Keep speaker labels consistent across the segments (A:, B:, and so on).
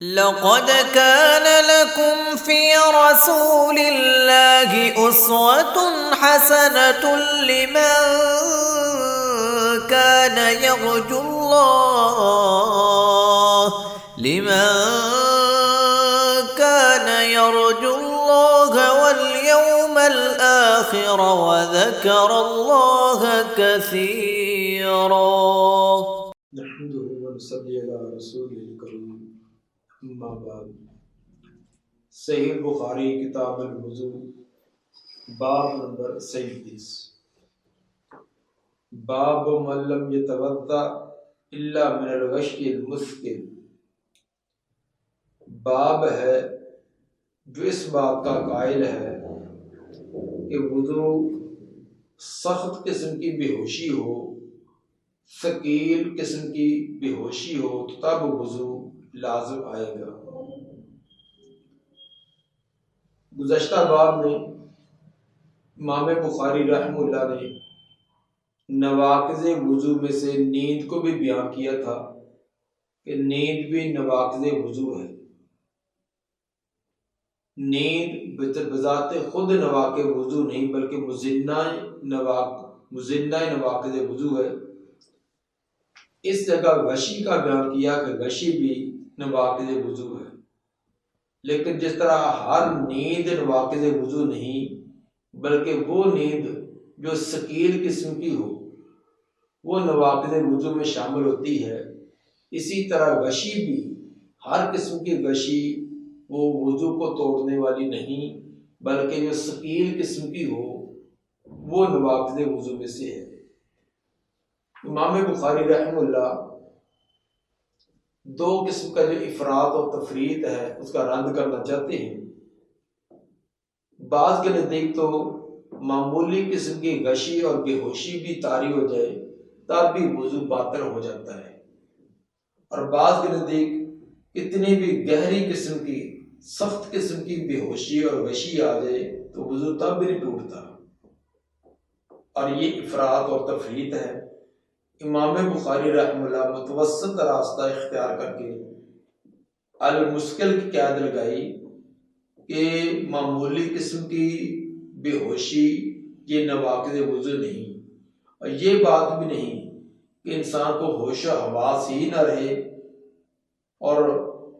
A: लक़द कान लकुम फ़ी रसूलिल्लाहि उस्वतुन हसनतुन लिमन कान यरजुल्लाह वल यौमल आखिर व ज़करल्लाह कसीरा।
B: नहमदुहु व नसल्ली अला रसूलिल करीम, अम्मा बाद। सहीह बुखारी किताब अल-वुज़ू, बाब नंबर 37। बाब मन लम यतवद्दा इल्ला मिनल गश्यिल मुस्किल। बाब है जो इस बात का कायल है कि वुज़ू सख्त किस्म की बेहोशी हो, सकील किस्म की बेहोशी हो तो तब वुज़ू लाज़िम आएगा। गुज़श्ता बाब में इमाम बुखारी रहमतुल्लाह ने नवाक़िज़े वुज़ू में से नींद को भी बयान किया था कि नींद भी नवाक़िज़े वुज़ू है। नींद बज़ाते खुद नवाक़िज़े वुज़ू नहीं बल्कि मुज़िन्ना नवाक़िज़े वुज़ू है। इस जगह गशी का बयान किया कि गशी भी नवाक़िज़े वुज़ू है, लेकिन जिस तरह हर नींद नवाक़िज़े वुज़ू नहीं बल्कि वो नींद जो सकील किस्म की हो वो नवाक़िज़े वुज़ू में शामिल होती है, इसी तरह गशी भी हर किस्म की गशी वो वुज़ू को तोड़ने वाली नहीं बल्कि जो सकील किस्म की हो वो नवाक़िज़े वुज़ू में से है। इमाम बुखारी रहमतुल्लाह दो किस्म का जो इफरात और तफरीत है उसका रद्द करना चाहते हैं। बाज़ के नज़दीक तो मामूली किस्म की गशी और बेहोशी भी तारी हो जाए तब भी वुज़ू बातिल हो जाता है, और बाज़ के नज़दीक इतनी भी गहरी किस्म की सख्त किस्म की बेहोशी और गशी आ जाए तो वुज़ू तब भी नहीं टूटता, और ये इफरात और तफरीत है। इमाम बुखारी रहमतुल्लाह मुतवस्सित रास्ता इख्तियार करके अल मुश्किल की कैद लगाई कि मामूली किस्म की बेहोशी ये नवाक़िज़े वुज़ू नहीं, और ये बात भी नहीं कि इंसान को होश और हवास ही ना रहे और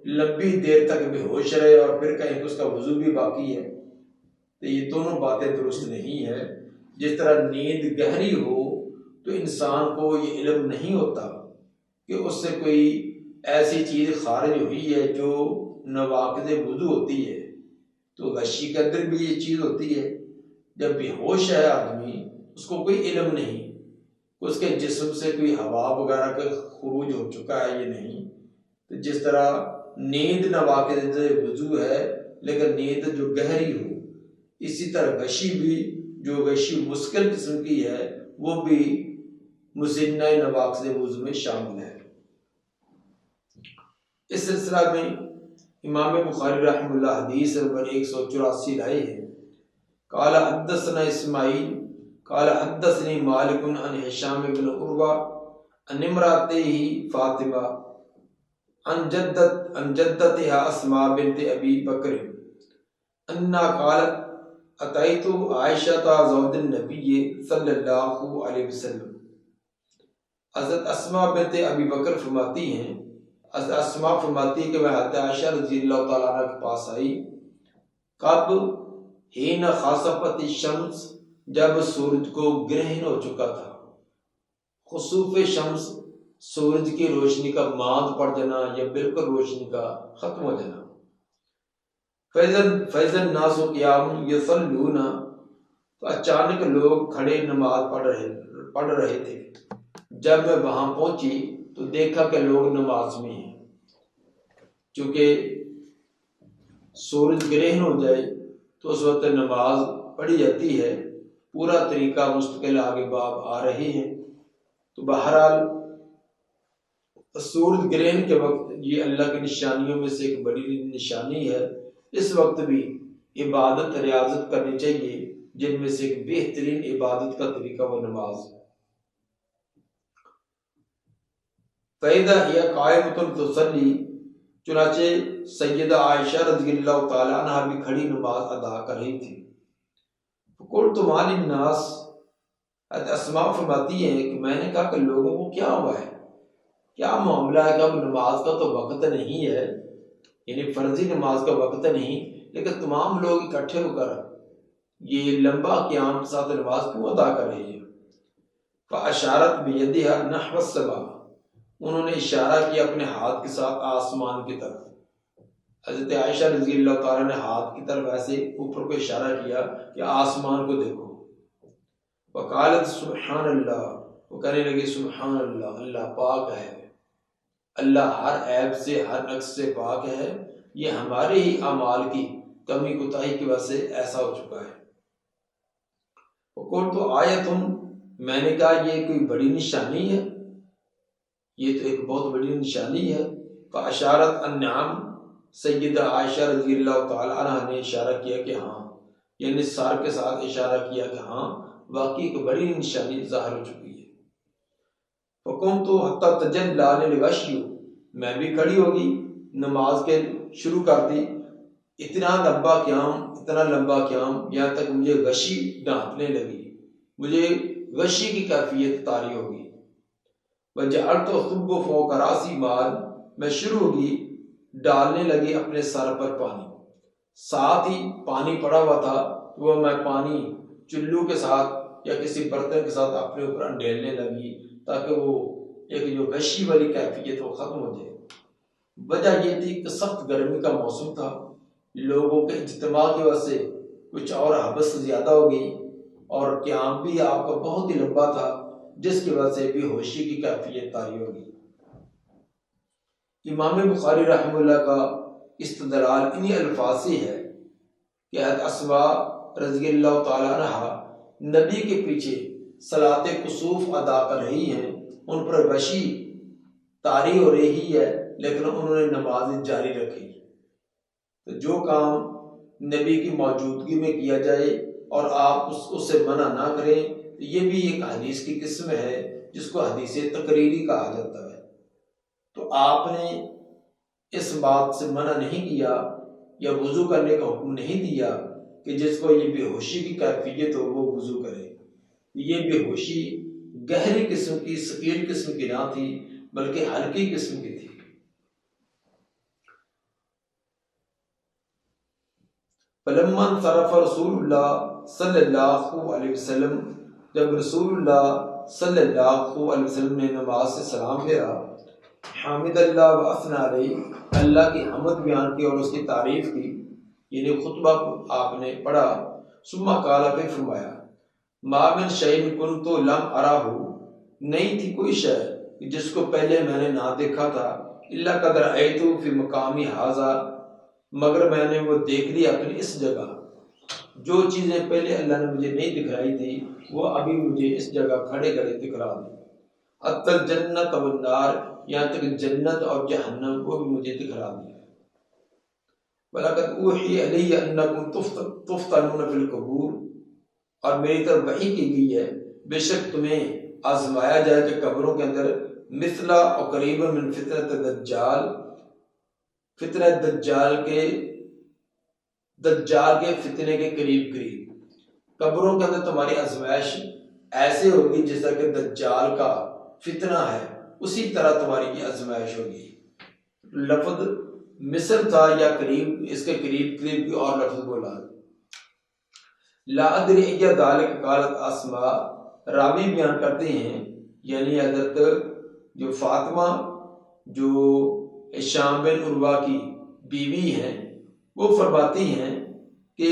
B: लंबी देर तक बेहोश रहे और फिर कहीं उसका वुज़ू भी बाकी है, तो ये दोनों बातें दुरुस्त नहीं है। जिस तरह नींद गहरी हो तो इंसान को ये इल्म नहीं होता कि उससे कोई ऐसी चीज़ खारिज हुई है जो नवाक़िज़े वुज़ू होती है, तो गशी के अंदर भी ये चीज़ होती है। जब बेहोश है आदमी उसको कोई इल्म नहीं, उसके जिस्म से कोई हवा वगैरह का खुरूज हो चुका है ये नहीं, तो जिस तरह नींद नवाक़िज़े वुज़ू है लेकिन नींद जो गहरी हो, इसी तरह गशी भी जो गशी मुश्किल किस्म की है वो भी मुज़िन्ना नवाक़िज़े वुज़ू में शामिल है। इस सिलसिला में इमाम बुखारी रहमतुल्लाह हदीस नंबर 184 लाए हैं। काला हद्दसना इस्माइल काला हद्दसनी मालिकुन अन हिशाम इब्न उर्वा अन इमरातिही फातिमा अन जद्दतिहा अस्मा बिन्त अबी बकर अन्ना कालत अतैतु आयशा ज़ौजन नबी सल्लल्लाहु अलैहि वसल्लम। हज़रत अस्मा बिन्त अबी बकर फरमाती हैं, अस्मा फरमाती है कि मैं हज़रत आयशा रज़ियल्लाहु तआला अन्हा के पास आई, कब हीन खासफत शम्स, जब सूरज को ग्रहण हो चुका था। खुसूफ शम्स सूरज की रोशनी का मांद पड़ जाना या बिल्कुल रोशनी का खत्म हो जाना। फैज़न नासु क़ियाम यसल्लूना, तो अचानक लोग खड़े नमाज पढ़ रहे थे। जब मैं वहां पहुंची तो देखा कि लोग नमाज में हैं। चूंकि सूरज ग्रहण हो जाए तो उस वक्त नमाज पढ़ी जाती है, पूरा तरीका मुस्तकिल आगे बाब आ रहे हैं। तो बहरहाल सूरज ग्रहण के वक्त ये अल्लाह की निशानियों में से एक बड़ी निशानी है। इस वक्त भी इबादत रियाजत करनी चाहिए, जिनमें से एक बेहतरीन इबादत का तरीका वो नमाज। फ़ैदा या कायमतुन तुसल्ली, चुनाचे सैयदा आयशा रज़ियल्लाहु ताला अन्हा भी खड़ी नमाज अदा कर रही थी। कुल तुम्हारी नास, अस्मा फरमाती हैं कि मैंने कहा कि लोगों को क्या हुआ है, क्या मामला है कि अब नमाज का तो वक्त नहीं है, यानी फर्जी नमाज का वक्त नहीं, लेकिन तमाम लोग इकट्ठे होकर ये लंबा क़याम के साथ नमाज क्यों अदा कर रहे हैं। फ़अशारत बियदिहा नहव अस्समा, उन्होंने इशारा किया अपने हाथ के साथ आसमान की तरफ। हज़रत आयशा रज़ियल्लाहु ताला ने हाथ की तरफ ऐसे ऊपर को इशारा किया कि आसमान को देखो। वक़ालत सुब्हान अल्लाह, वो कहने लगी सुब्हान अल्लाह, अल्लाह पाक है, अल्लाह हर ऐब से हर नक्स से पाक है, ये हमारे ही अमाल की कमी कोताही की वजह से ऐसा हो चुका है। कुल तो आयतुन, मैंने कहा ये कोई बड़ी निशानी है, ये तो एक बहुत बड़ी निशानी है। फ़अशारत अन्नाम, सैयदा आयशा रज़ियल्लाहु ताला अन्हा ने इशारा किया कि हाँ, यानी सर के साथ इशारा किया कि हाँ वाकई एक बड़ी निशानी ज़ाहिर हो चुकी है। फ़कुम तो हत्ता तजल्ला लिगश्यु, मैं भी खड़ी होगी, नमाज के शुरू कर दी। इतना लंबा क़याम, यहाँ तक मुझे गशी डांटने लगी, मुझे गशी की कैफियत तारी होगी। वजअल्तु अख़ुब्बु फ़ौक़ रासी माल, मैं शुरू होगी डालने लगी अपने सर पर पानी, साथ ही पानी पड़ा हुआ था, वो मैं पानी चुल्लू के साथ या किसी बर्तन के साथ अपने ऊपर अंडेलने लगी ताकि वो एक जो गशी वाली कैफियत वो ख़त्म हो जाए। वजह ये थी कि सख्त गर्मी का मौसम था, लोगों के इज्तिमा की वजह से कुछ और हबस ज़्यादा हो गई और क़याम भी आपका बहुत ही लंबा था, जिसकी वजह से बेहोशी की कैफियत तारी होगी। इमाम बुखारी रहमतुल्लाह का इस्तदलाल इन्हीं अल्फाज से है कि अस्मा रज़ियल्लाहु ताला अन्हा नबी के पीछे सलाते कुसूफ अदा कर रही हैं, उन पर गशी तारी हो रही है, लेकिन उन्होंने नमाज जारी रखी। तो जो काम नबी की मौजूदगी में किया जाए और आप उससे मना ना करें, तो ये भी एक हदीस की किस्म है जिसको हदीस तकरीरी कहा जाता है। तो आपने इस बात से मना नहीं किया या वुजू करने का हुक्म नहीं दिया कि जिसको ये बेहोशी की कैफियत हो वो वुजू करे। ये बेहोशी गहरी किस्म की, सकील किस्म की ना थी, बल्कि हल्की किस्म की थी। फलम्मन सरफ रसूलुल्लाह सल्लल्लाहु अलैहि वसल्लम, जब रसूलुल्लाह सल्लल्लाहु अलैहि वसल्लम ने नमाज से सलाम फेरा, हामिदल्लाह व अस्ना अलैहि, अल्लाह की हमद बयान की और उसकी तारीफ की, यानी खुतबा आपने पढ़ा। सुम्मा काला, पे फरमाया, मा मिन शैइन कुन्तु लम अराहु, नहीं थी कोई शय जिसको पहले मैंने ना देखा था, इल्ला कद रअयतु फी मकामी हाजा, मगर मैंने वो देख लिया अपनी इस जगह। जो चीज़ें पहले अल्लाह ने मुझे नहीं दिखलाई थी वो अभी मुझे इस जगह खड़े खड़े दिखला दी। अत्तल जन्नत व नार, यहाँ तक जन्नत और जहन्नम को भी मुझे दिखला दिया। वलक़द ऊहिया इलैया अन्नकुम तुफ़्तनून फ़िल क़ुबूर, और मेरी तरफ वही की गई है बेशक तुम्हें आजमाया जाए कि कब्रों के अंदर मिसला और करीबन मिन फितरत दज्जाल, फितरत दज्जाल के फितने के करीब करीब कब्रों के अंदर तुम्हारी आजमाइश ऐसे होगी जिस तरह के दज्जाल का फितना है, उसी तरह तुम्हारी ये आजमाइश होगी। लफ्ज मिस्र था या करीब, इसके करीब करीब और लफ्ज बोला। ला अदरी या दालिक कालत अस्मा, रावी बयान करते हैं, यानी हज़रत जो फातिमा जो हिशाम बिन उर्वा की बीवी हैं, वो फरमाती हैं कि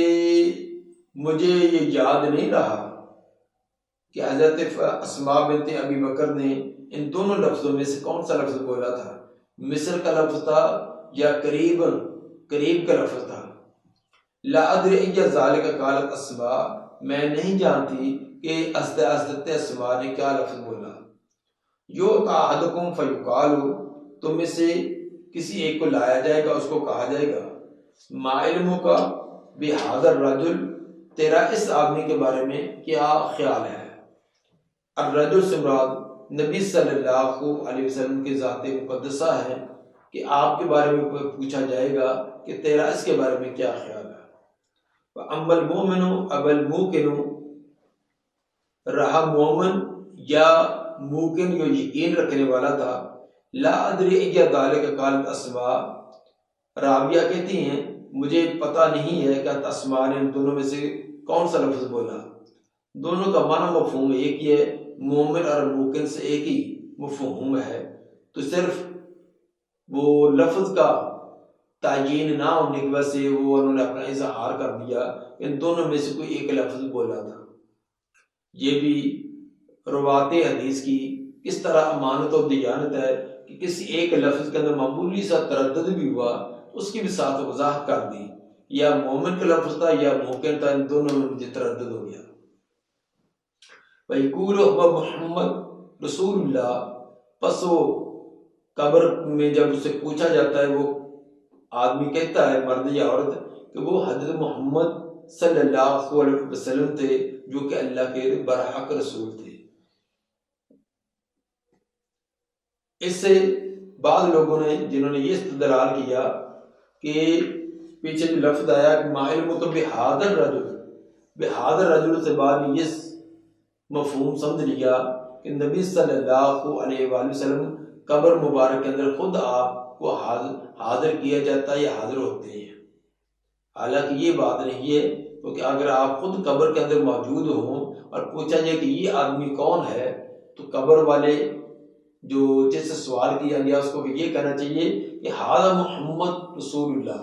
B: मुझे ये याद नहीं रहा कि हज़रत अस्मा बिनत अबी बकर ने इन दोनों लफ्ज़ों में से कौन सा लफ्ज़ बोला था, मिस्र का लफ्ज़ था या करीब का लफ्ज़ था। ला अदरी अय्या ज़ालिका कालत अस्मा, मैं नहीं जानती कि हज़रत अस्मा ने क्या लफ्ज़ बोला। यो ताहदकुम फयुकालु, तुम में से किसी एक को लाया जाएगा, उसको कहा जाएगा, माइल्मु का बिहादर रजुल, तेरा इस आदमी के बारे में क्या ख्याल है। अब रजुल से मुराद नबी सल्लल्लाहु अलैहि वसल्लम की ज़ात मुक़द्दसा है, कि आपके बारे में पूछा जाएगा कि तेरा इसके बारे में क्या ख्याल है। अम्मल मोमिनु अबल मुकिनु, रहा मोमिन या मुकिन जो यकीन रखने वाला था, ला अदरी अय्या दालिका कालत अस्मा, राबिया कहती हैं मुझे पता नहीं है कि अस्मा ने इन दोनों में से कौन सा लफ्ज बोला। दोनों का माना मफहूम एक ही है, मोमिन और मुकिन से एक ही मफहूम है, तो सिर्फ वो लफ्ज का तायीन ना होने की वजह से वो उन्होंने अपना इजहार कर दिया, इन दोनों में से कोई एक लफ्ज बोला था। ये भी रवाते हदीस की किस तरह अमानत और दियानत है कि किसी एक लफ्ज के अंदर मामूली सा तरद्दुद भी हुआ, उसकी भी साथ वजाहत कर दी, या मोमिन का लफ्ज था या मुकिन था, इन दोनों में मुझे तरद्दुद हो गया। वयकूलु हुवा मुहम्मद रसूलुल्लाह, पस वो कब्र में जब उससे पूछा जाता है, वो आदमी कहता है, मर्द या औरत, कि वो हज़रत मोहम्मद सल्लल्लाहु अलैहि वसल्लम थे, जो कि अल्लाह के बरहक रसूल थे। इससे बाद लोगों ने जिन्होंने ये इस्तदलाल किया कि पीछे जो लफ्ज आया कि माइलमुक बिहादर रजुल से बाद ये मफहूम समझ लिया कि नबी सल्लल्लाहु अलैहि वसल्लम कब्र मुबारक के अंदर खुद आपको हाजिर किया जाता है या हाजिर होते हैं। हालांकि ये बात नहीं है, क्योंकि अगर आप खुद कब्र के अंदर मौजूद हों और पूछा जाए कि ये आदमी कौन है, तो कब्र वाले जो जिससे सवाल किया गया उसको ये कहना चाहिए कि हाजा मोहम्मद रसूलुल्लाह।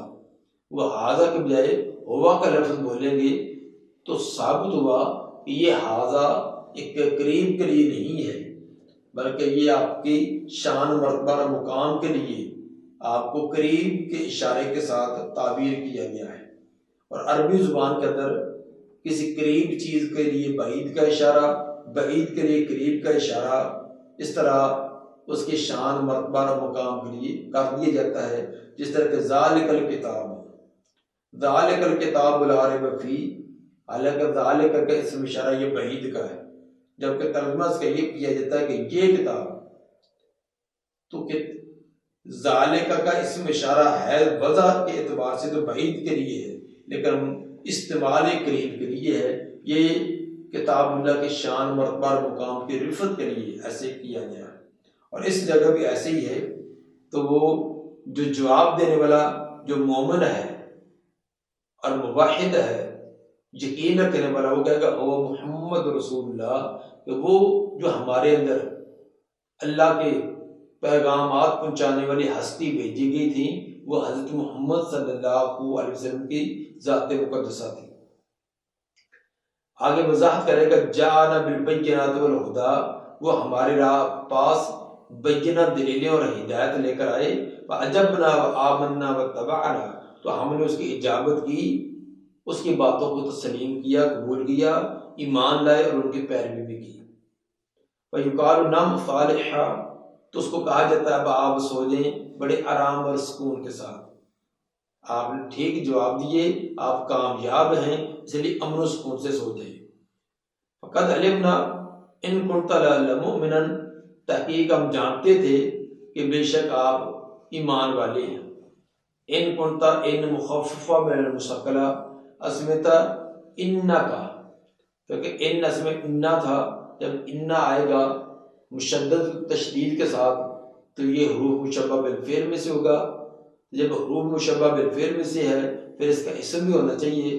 B: वो हाजा के बजाय हुआ का लफ्ज बोलेंगे तो साबित हुआ कि ये हाजा एक करीब के लिए नहीं है, बल्कि ये आपकी शान मर्तबा और मुकाम के लिए आपको करीब के इशारे के साथ ताबीर किया गया है। और अरबी जुबान के अंदर किसी करीब चीज के लिए बईद का इशारा, बईद के लिए करीब का इशारा, इस तरह उसकी शान मर्तबा और मुकाम के लिए कर दिया जाता है। जिस तरह के ज़ालिकल किताब ला रैब फी, हालांकि ज़ालिका का इसम इशारा ये बईद का है, जबकि तर्जुमा इसका ये किया जाता है कि ये किताब, तो ज़ालिका का इसम इशारा है वज़ाहत के एतबार से तो बईद के लिए है, लेकिन इस्तेमाल करीब के लिए है। ये किताबुल्लाह की शान मर्तबा और मुकाम की रिफत के लिए ऐसे किया गया है। और इस जगह भी ऐसे ही है, तो वो जो जवाब देने वाला जो मोमिन है और मुवाहिद है, यकीन रखने वाला, वो कहेगा ओ मोहम्मद रसूलुल्लाह, कि वो जो हमारे अंदर अल्लाह के पैगामात पहुंचाने वाली हस्ती भेजी गई थी, वो हजरत मोहम्मद सल्लल्लाहु अलैहि वसल्लम की ज़ात मुक़द्दसा थी। आगे वजाहत करेगा जाना बिल बय्यिनात वल हुदा, वो हमारे पास बय्यिना दलीलें और हिदायत लेकर आए। अजबना व आमन्ना व तबअना, तो हमने उसकी इजाबत की, उसकी बातों को तस्लीम किया, कबूल किया, ईमान लाए और उनकी पैरवी भी की। युकालु नम सालिहा, तो उसको कहा जाता है अब आप सो जाएं बड़े आराम और सुकून के साथ। आपने ठीक जवाब दिए, आप कामयाब हैं, इसलिए अमन सुकून से सो जाएं। फ़क़द अलिमना इन कुंता लमुमिनन, तहकीक हम जानते थे कि बेशक आप ईमान वाले हैं। इन कुंता इन मुखफ़फ़ा मिनल मुशक्कला, अस्मिता इन्ना का, क्योंकि इन असमें इन्ना था, जब इन्ना आएगा मुशद्दद तशदीद के साथ तो ये हरूफ मुशब्बह बिल फ़िल में से होगा। जब हरूफ मुशब्बह बिल फ़िल में से है, फिर इसका इसम भी होना चाहिए,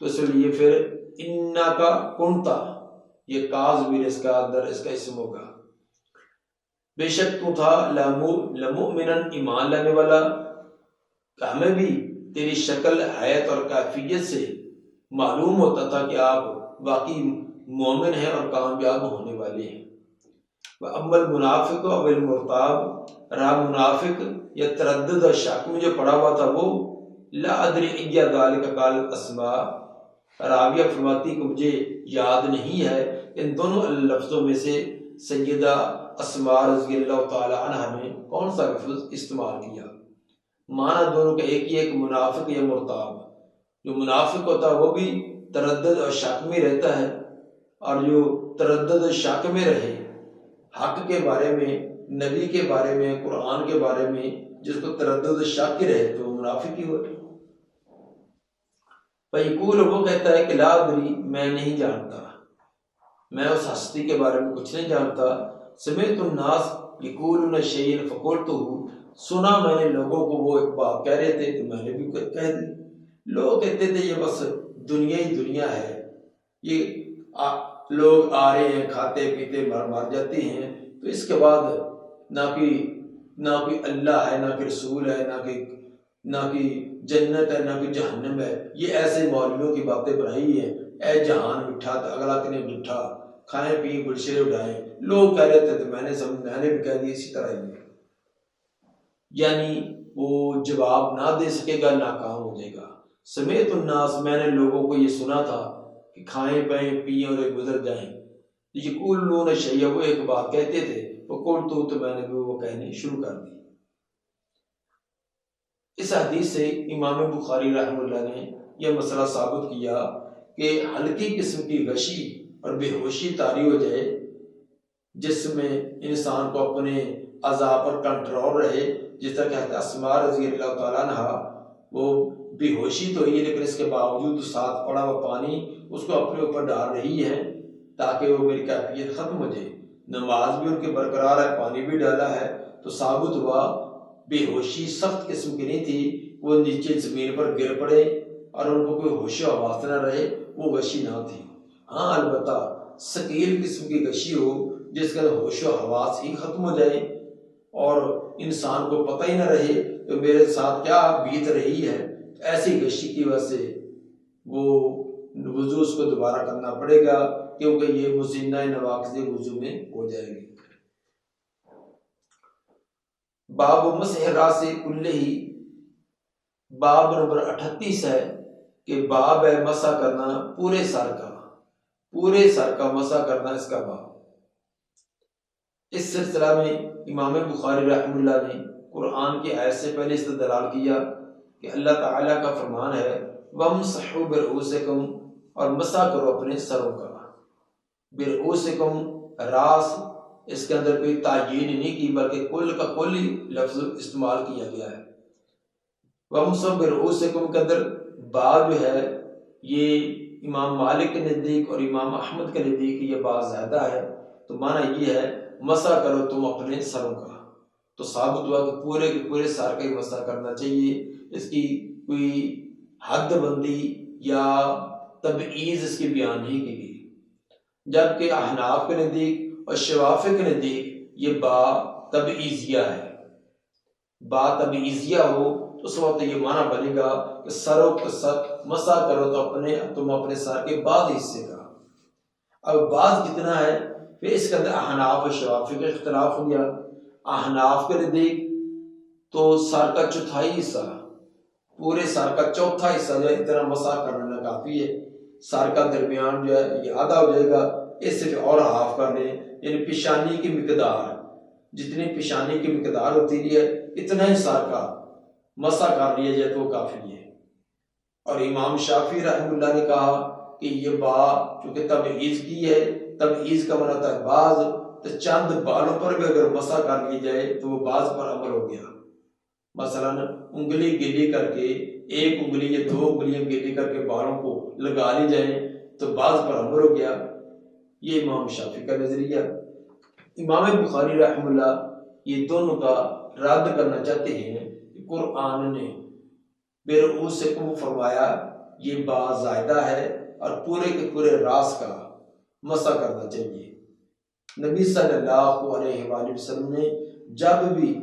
B: तो इसलिए फिर इन्ना का कुंता, ये काज भी इसका अंदर इसका इसम होगा। बेशक तू था लमुमिनन, ईमान लाने वाला, हमें भी तेरी शक्ल, हैत और कैफियत से मालूम होता था कि आप वाकई मोमिन हैं और कामयाब होने वाले हैं। अम्मल मुनाफिक अवल मुर्ताब, रहा मुनाफिक या तरद्दुद और शक में जो पड़ा हुआ था, वो ला अदरी अय्या ज़ालिका कालत अस्मा, राविया फरमाती को मुझे याद नहीं है इन दोनों लफ्ज़ों में से सैयदा अस्मा रज़ियल्लाहु ताला अन्हा ने कौन सा लफ्ज़ इस्तेमाल किया। माना दोनों का एक ही है, मुनाफिक या मुर्ताब। जो मुनाफिक होता है वो भी तरद्दुद और शक में रहता है, और जो तरद्दुद और शक में रहे, हक के बारे में नबी के बारे में, कुरान के बारे में जिसको तरद्दुद शक रहे तो मुनाफिक ही हो। फयकूल, वो कहता है कि ला अदरी, मैं नहीं जानता, मैं उस हस्ती के बारे में कुछ नहीं जानता। समिअतु नास यकूलून शैअन फकुलतुहु, सुना मैंने लोगों को वो एक बात कह रहे थे तो मैंने भी कह दी। लोग कहते थे ये बस दुनिया ही दुनिया है, ये लोग आ रहे हैं, खाते पीते मर जाते हैं, तो इसके बाद ना कोई अल्लाह है, ना कोई रसूल है, ना कोई जन्नत है, ना कोई जहन्नम है। ये ऐसे मौलवियों की बातें बनाई है। ऐ जहान मिठा तो अगला कने मिठा, खाएं पिए गुलशरे उड़ाएं, लोग कह रहे थे तो मैंने भी कह दिया इसी तरह ही। यानी वो जवाब ना दे सकेगा, नाकाम हो जाएगा। समेत उन्नास, मैंने लोगों को ये सुना था कि खाएं पाएं पिए और गुजर जाएं। यकूलून शैअ, वो एक बात कहते थे, फकुलतु, तो मैंने भी वो कहनी शुरू कर दी। इस हदीस से इमाम बुखारी रहमतुल्लाह ने यह मसला साबित किया कि हल्की किस्म की गशी और बेहोशी तारी हो जाए, जिसमें इंसान को अपने अज़ा पर कंट्रोल रहे। जिस तरह कहते हैं अस्मा रज़ी अल्लाह तआला अन्हा, वो बेहोशी तो ही है लेकिन इसके बावजूद साथ पड़ा हुआ पानी उसको अपने ऊपर डाल रही है ताकि वो मेरी कैफियत खत्म हो जाए। नमाज भी उनके बरकरार है, पानी भी डाला है, तो साबित हुआ बेहोशी सख्त किस्म की नहीं थी। वो नीचे जमीन पर गिर पड़े और उनको कोई होश हवास न रहे, वो गशी ना थी। हाँ, अलबत्ता सकील किस्म की गशी हो जिसका होश हवास ही खत्म हो जाए और इंसान को पता ही न रहे तो मेरे साथ क्या बीत रही है, ऐसी गशी की वजह से वो वुजू उसको दोबारा करना पड़ेगा, क्योंकि ये मुज़िन्ना नवाक़िज़ वुजू में हो जाएगी। बाब मसह रासे कुल्लिही, बाब नंबर 38 है कि बाब है मसा करना पूरे सर का मसा करना, इसका बाब। इस सिलसिला में इमाम बुखारी रहमतुल्लाह ने कुरान की आयत से पहले इस्तदलाल किया कि अल्लाह ताला का फरमान है वमसहू बिरुउसिकुम, और मसा करो अपने सरों का। बिरुउसिकुम रास, इसके अंदर कोई तायीन नहीं की बल्कि कुल का कुल ही लफ्ज इस्तेमाल किया गया है। वमसहू बिरुउसिकुम के अंदर बात जो है ये इमाम मालिक के नज़दीक और इमाम अहमद के नज़दीक ये बात ज़्यादा है, तो माना ये है मसा करो तुम अपने सरों का। तो साबित हुआ कि पूरे के पूरे सर का ही मसा करना चाहिए, इसकी कोई हद बंदी या तबईज़ इसकी बयान नहीं की गई। जबकि अहनाफ के नज़दीक और शवाफी के नज़दीक ये बा तबईज़िया है। बा तबईज़िया हो तो उस वक्त ये माना बनेगा कि सरों के सर मसा करो तो तुम अपने सर के बाद हिस्से का। अब बाज कितना है, फिर इसके अंदर अहनाफ और शवाफी का इख्तलाफ हो गया। अहनाफ के नज़दीक तो सर का चौथाई हिस्सा, पूरे सर का चौथा हिस्सा जो है इतना मसा करना काफ़ी है। सर का दरमियान जो है ये आधा हो जाएगा, इससे और हाफ कर लें, यानी पेशानी की मिकदार, जितनी पेशानी की मिकदार होती है इतना ही सर का मसा कर लिया जाए तो काफ़ी है। और इमाम शाफी रहमतुल्लाह ने कहा कि ये बा चूँकि तबईज़ की है, तबईज़ का मतलब है बाज, तो चंद बालों पर भी अगर मसा कर ली जाए तो वो बाज पर अमल हो गया। मसलन उंगली गिली करके, एक उंगली या 2 उंगलियां गिली करके बालों को लगा ली जाए तो बाज पर अमल हो गया। ये इमाम शाफी का नजरिया। इमाम बुखारी रहमतुल्लाह ये दोनों का रद्द करना चाहते हैं कि कुरान ने बिरुउसिकुम फरमाया ये बात ज़ायदा है और पूरे के पूरे रास का मसा करना चाहिए। नबी सल्लल्लाहु अलैहि वसल्लम ने जब भी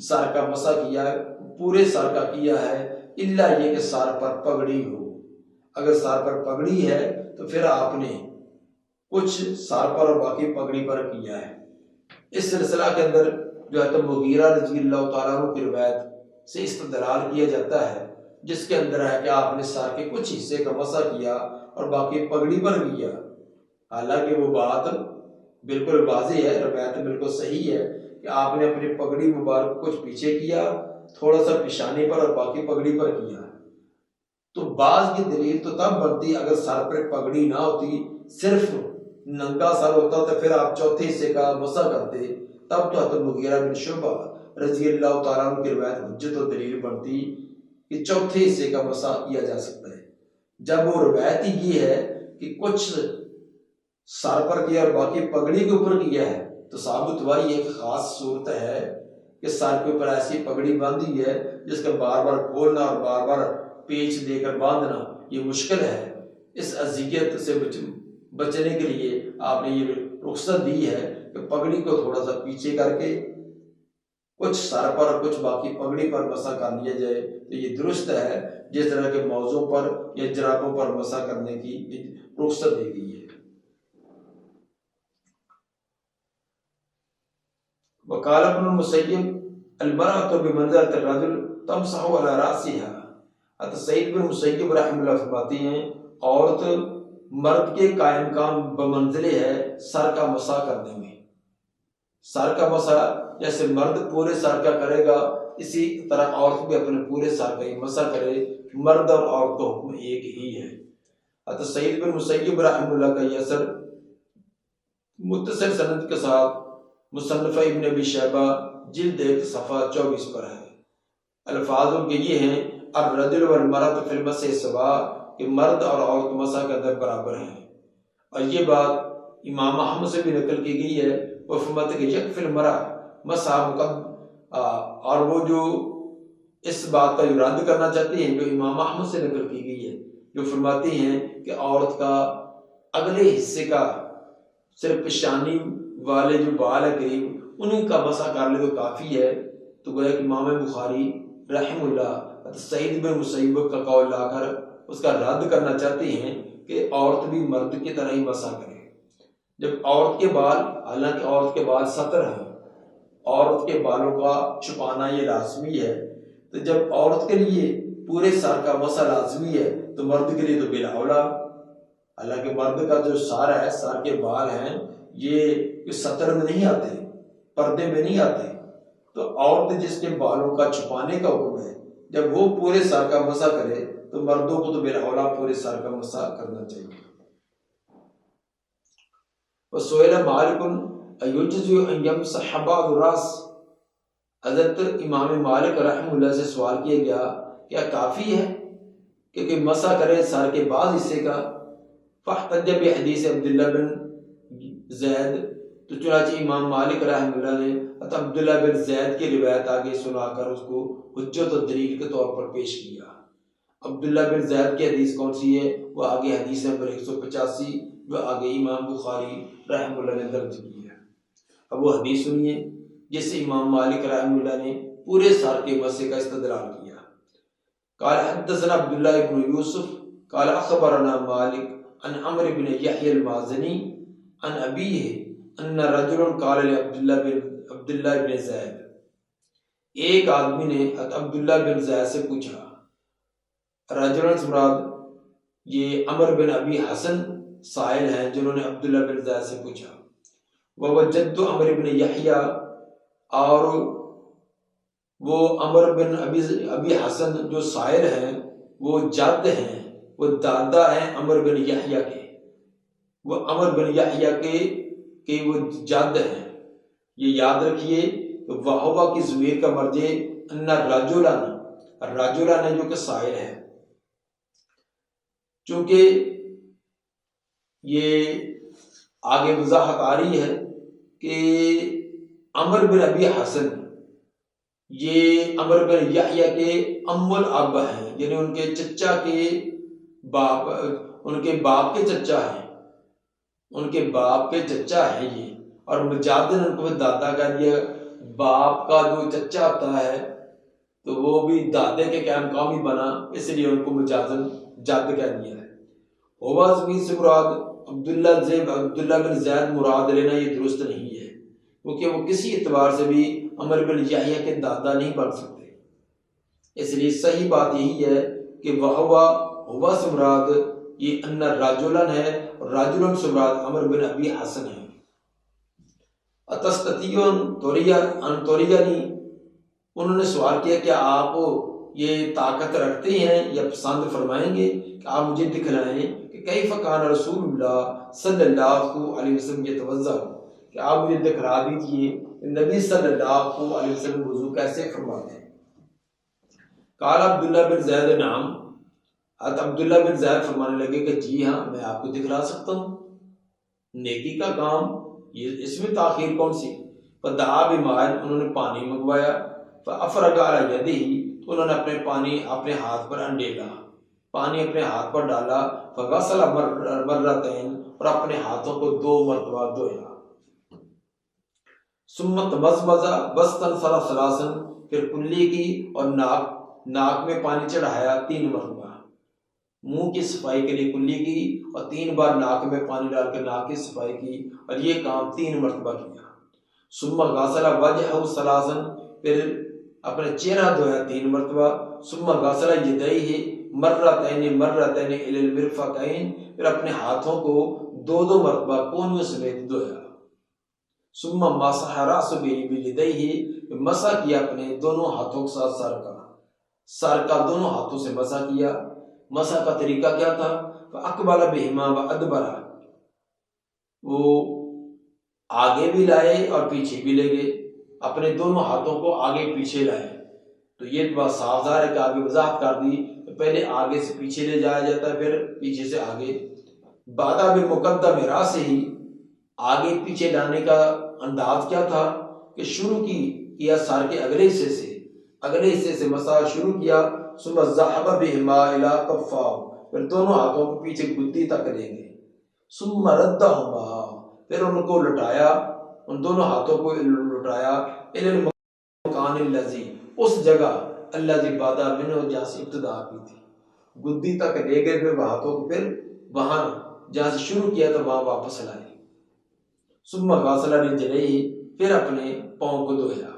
B: सर का मसा किया पूरे सर का किया है, इल्ला ये कि सर पर पगड़ी हो। अगर सर पर पगड़ी है तो फिर आपने कुछ सर पर और बाकी पगड़ी पर किया है। इस सिलसिला के अंदर जो है तो मुगीरा रज़ियल्लाहु ताला अन्हु की रिवायत से इस्तदलाल किया जाता है, जिसके अंदर है कि आपने सर के कुछ हिस्से का मसा किया और बाकी पगड़ी पर किया। हालांकि वो बात बिल्कुल वाज़ेह है, रिवायत बिल्कुल सही है कि आपने अपनी पगड़ी मुबारक कुछ पीछे किया, थोड़ा सा पेशानी पर और बाकी पगड़ी पर किया। तो बाज की दलील तो तब बनती अगर सर पर पगड़ी ना होती, सिर्फ नंगा सर होता तो फिर आप चौथे हिस्से का मसा करते तब तो हज़रत मुगीरा बिन शुबा रज़ी अल्लाह तआला अन्हु की रिवायत हुज्जत और दलील बनती कि चौथे हिस्से का मसा किया जा सकता है। जब वो रिवायत ही ये है कि कुछ सर पर किया और बाकी पगड़ी के ऊपर किया है, तो साबित हुआ ये एक खास सूरत है कि सर के ऊपर ऐसी पगड़ी बांधी है जिसका बार बार खोलना और बार बार पेच देकर बांधना ये मुश्किल है। इस अजियत से बचने के लिए आपने ये रुख्सत दी है कि पगड़ी को थोड़ा सा पीछे करके कुछ सर पर और कुछ बाकी पगड़ी पर मसा कर लिया जाए, तो ये दुरुस्त है। जिस तरह के मौजों पर या जराबों पर मसा करने की रुख्सत दी गई है। वकाल इब्न मुसय्यब अल-मरअतु बिमंज़िलति अर्रजुल तमसहु अला रासिहा। अतः सईद बिन मुसय्यब रहमतुल्लाह फरमाते हैं औरत मर्द के कायम काम बमंजिले है सर का मसा करने में। सर का मसा जैसे मर्द पूरे सर का करेगा, इसी तरह औरत भी अपने पूरे सर का ही मसा करे। मर्द और औरत का हुक्म एक ही है। अतः सईद बिन मुसय्यब रहमतुल्लाह का यह असर मुत्तसिल सनद के साथ मुसन्नफ़ इब्न अबी शैबा जिल्द 1 सफ़ा 24 पर है। अल्फाज उनके ये हैं अर्रजुल वल मरअतु फिल मसह सवा, कि मर्द और औरत मसा के अंदर बराबर हैं। और ये बात इमाम अहमद से भी नकल की गई है। वो फरमाते कि यकफिल मरा मसा मुकब, और वो जो इस बात का रद्द करना चाहते हैं जो इमाम अहमद से नकल की गई है, जो फरमाते हैं कि औरत का अगले हिस्से का सिर्फ पेशानी वाले जो बाल है करीब उन्हीं का मसा कर ले तो काफ़ी है। तो गोया कि इमाम बुखारी रहमतुल्लाह सईद बिन मुसय्यब का कौल लाकर उसका रद्द करना चाहते हैं कि औरत भी मर्द की तरह ही मसा करे। जब औरत के बाल, हालांकि औरत के बाल सतर हैं, औरत के बालों का छुपाना ये लाजमी है, तो जब औरत के लिए पूरे सर का मसा लाजमी है तो मर्द के लिए तो बिला औला। हालांकि मर्द का जो सर है, सर के बाल हैं, ये सतर में नहीं आते, पर्दे में नहीं आते। तो औरत जिसके बालों का छुपाने का हुक्म है, जब वो पूरे सर का मसा करे तो मर्दों को तो बिलहौला पूरे सर का मसा करना चाहिए। वसुएला मालिकुन अयुज्जु अन यमसह बअद रास। हज़रत इमाम मालिक रहमतुल्लाह से सवाल किया गया क्या काफ़ी है कि कोई मसा करे सर के बाद हिस्से का। फहतज्ज बिहदीस अब्दुल्लाह बिन ज़ैद, तो चुनांचे इमाम मालिक रहमतुल्लाह ने अब्दुल्लाह बिन ज़ैद की रिवायत आगे सुनाकर उसको हुज्जत और दलील के तौर पर पेश किया। अब्दुल्लाह बिन ज़ैद की हदीस कौन सी है, वो आगे हदीस नंबर 185 जो आगे इमाम बुखारी रहमतुल्लाह ने दर्ज की है। अब वो हदीस सुनिए जिससे इमाम मालिक रहमतुल्लाह ने पूरे सर के मसे का इस्तदलाल किया। क़ाल हद्दसना अब्दुल्लाह इब्न यूसुफ क़ाल अख़बरना मालिक अन अम्र इब्न यहया अल-माज़नी अन अबीही अन्ना रजुलन क़ाल li अब्दुल्लाह इब्न ज़ैद। एक आदमी ने अब्दुल्लाह बिन ज़ैद से पूछा, रजुलन मुराद ये अमर बिन अबी हसन साइल हैं जिन्होंने अब्दुल्लाह बिन ज़ैद से पूछा। वह जद्दु अमर इब्न यहया, और वो अमर बिन अबी हसन जो साइल हैं वो जद हैं, वो दादा हैं अमर बिन यहया के, वो अमर बिन यहया के वो जद हैं। ये याद रखिए। तो वाहवा की ज़मीर का मर्जे अन्ना रजुलन, रजुलन है जो कि साइल है। चूंकि ये आगे वजाहत आ रही है कि अमर बिन अबी हसन ये अमर बिन यहया के अम्मुल अब हैं, यानी उनके चचा के बाप, उनके बाप के चचा हैं, उनके बाप के चचा हैं ये। और मुजादिन उनको दादा का दिया। बाप का जो चचा होता है तो वो भी दादे के क्या काम ही बना, इसलिए उनको मुजादिन जद कह दिया है। होवा ज़मीन से मुराद अब्दुल्लाह बिन ज़ैद मुराद लेना ये दुरुस्त नहीं है, क्योंकि वो किसी एतबार से भी अमर बिन यहया के दादा नहीं बन सकते। इसलिए सही बात यही है कि वह से मुराद ये अन्ना राजुलन है, और राजुलन से मुराद अमर बिन अबी हसन है। अतस्ततियों तोरियानी, उन्होंने सवाल किया क्या आप ये ताकत रखते हैं या पसंद फरमाएंगे कि आप मुझे दिखलाएं कि कैफ़ कान रसूलुल्लाह सल्लल्लाहु अलैहि वसल्लम यतवज़्ज़अ, कि आप मुझे दिखला दीजिए नबी सल्लल्लाहु अलैहि वसल्लम वुजू कैसे फरमाते हैं। काल अब्दुल्ला बिन ज़ैद नाम, अब्दुल्ला बिन ज़ैद फरमाने लगे कि जी हाँ, मैं आपको दिखला सकता हूँ नेकी का काम, ये इसमें ताखीर कौन सी। फदआ बिमाइन, उन्होंने पानी मंगवाया। फअफ़रगा अला यदिही, तो उन्होंने अपने हाथ पर अंडेला, पानी अपने हाथ पर डाला। फगसला मर्रतैन, और अपने हाथों को 2 मरतबा धोया। सुम्मत मज़मज़ा बस्तन सलासन, फिर कुल्ली की और नाक में पानी चढ़ाया 3 मरतबा। मुंह की सफाई के लिए कुल्ली की और 3 बार नाक में पानी डालकर नाक की सफाई की, और ये काम 3 मरतबा किया। सुम्मा गासला वजहहु सलासन, फिर अपने चेहरा धोया 3 मरतबा। सुम्मा गासला यदैहि मर्रतैन इलल मिरफकैन, फिर अपने हाथों को 2-2 मरतबा कोहनियों समेत धोया। सुम्मा मसह रअसहु बियदैहि, मसा किया अपने दोनों हाथों के साथ सर का दोनों हाथों से मसा किया। मसा का तरीका क्या था। अकबल बिहिमा व अदबरा, वो आगे भी लाए और पीछे भी ले गए, अपने दोनों हाथों को आगे पीछे लाए। तो ये बात साफ ज़ाहिर है कि आगे वजाहत कर दी, तो पहले आगे से पीछे ले जाया जाता है, फिर पीछे से आगे। बादा भी मुकद्दम रास ही, आगे पीछे लाने का अंदाज क्या था कि शुरू किया सर के अगले हिस्से से मसा शुरू किया। सुम्मा ज़हबा बिहिमा इला कफ़ाह, फिर दोनों हाथों को पीछे गुद्दी तक लेंगे। सुम्मा रद्दहुमा, फिर उनको लुटाया, उन दोनों हाथों को लुटाया। इलल मकानिल लज़ी, उस जगह अल्लज़ी बादा मिन्हु, जहाँ से इब्तिदा की थी, गुद्दी तक ले गए। फिर हाथों को फिर वहां जहाँ से शुरू किया था वहां वापस लाए। सुम्मा गासला रिजलैहि, फिर अपने पांव को धोया।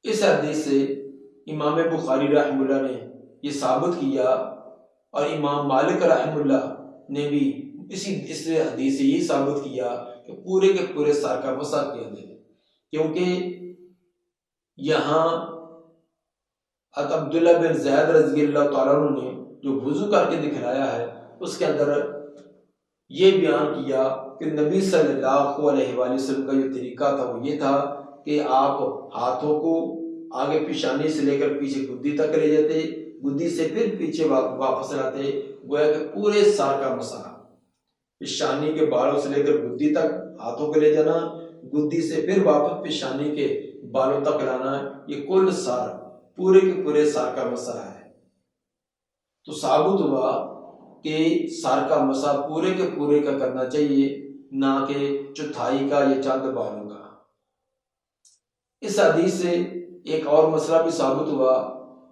B: इस हदीस से इमाम बुखारी रहमतुल्लाह ने ये साबित किया, और इमाम मालिक रहमतुल्लाह ने भी इस हदीस से ये साबित किया कि पूरे के पूरे सर का मसा किया जाए, क्योंकि यहाँ अब्दुल्ला बिन ज़ैद रज़ियल्लाहु ताला अन्हु ने जो वुजू करके दिखलाया है, उसके अंदर ये बयान किया कि नबी सल्लल्लाहु अलैहि वसल्लम का जो तरीका था वो ये था कि आप हाथों को आगे पेशानी से लेकर पीछे गुद्दी तक ले जाते, गुद्दी से फिर पीछे वापस लाते, गोया कि पूरे सर का मसा, पेशानी के बालों से लेकर गुद्दी तक हाथों को ले जाना, गुद्दी से फिर वापस पेशानी के बालों तक लाना, ये कुल सर, पूरे के पूरे सर का मसा है। तो साबित हुआ कि सर का मसा पूरे के पूरे का करना चाहिए, ना कि चौथाई का या चंद बालों का। इस हदीस से एक और मसला भी साबित हुआ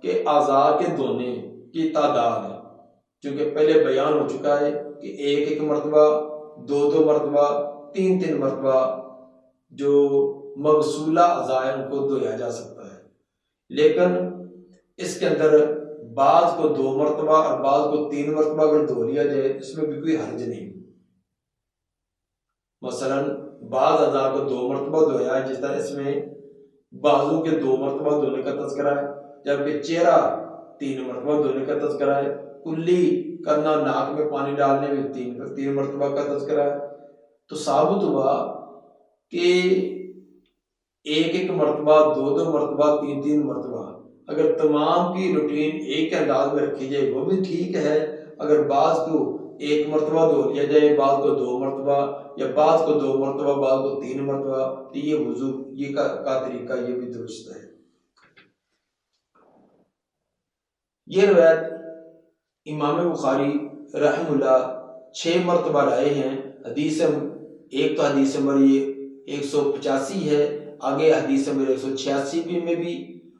B: कि आज़ा के धोने की तादाद, क्योंकि पहले बयान हो चुका है कि 1-1 मरतबा, 2-2 मरतबा, 3-3 मरतबा जो मगसूला अज़ा है उनको धोया जा सकता है, लेकिन इसके अंदर बाज को 2 मरतबा और बाज को 3 मरतबा अगर धो लिया जाए, इसमें भी कोई हर्ज नहीं। मसलन बाज अज़ा को 2 मरतबा धोया है, जिस तरह इसमें बाजू के 2 मरतबा धोने का तज़किरा है, जबकि चेहरा 3 मरतबा धोने का तज़किरा है, कुल्ली करना, नाक में पानी डालने में 3 मरतबा का तज़किरा है। तो साबित हुआ कि 1-1 मरतबा, 2-2 मरतबा, 3-3 मरतबा, अगर तमाम की रूटीन एक अंदाज में रखी जाए वो भी ठीक है। अगर बाज को 1 मरतबा धो लिया जाए, बाज को 2 मरतबा, या बाज को 2 मरतबा, बाज को 3 मरतबा, तो ये वुजू ये का तरीका ये भी दुरुस्त है। ये रवायत इमाम बुखारी रहमतुल्लाह 6 मरतबा लाए हैं। हदीस एक तो हदीस नंबर ये 185 है, आगे हदीस नंबर 186 में भी,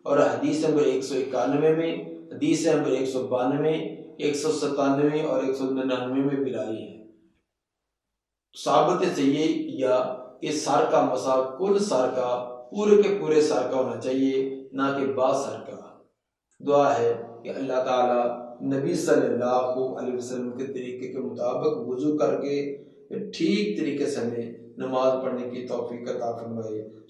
B: और हदीस नंबर 191 में, हदीस नंबर 192, 197 और 199 में भी लाई है। साबित से ये किया कि सर का मसा कुल सर का, पूरे के पूरे सर का होना चाहिए, ना कि बाज सर का। दुआ है कि अल्लाह ताला नबी सल्लल्लाहु अलैहि वसल्लम के तरीके के मुताबिक वुजू करके ठीक तरीके से हमें नमाज पढ़ने की तौफीक अता फरमाए।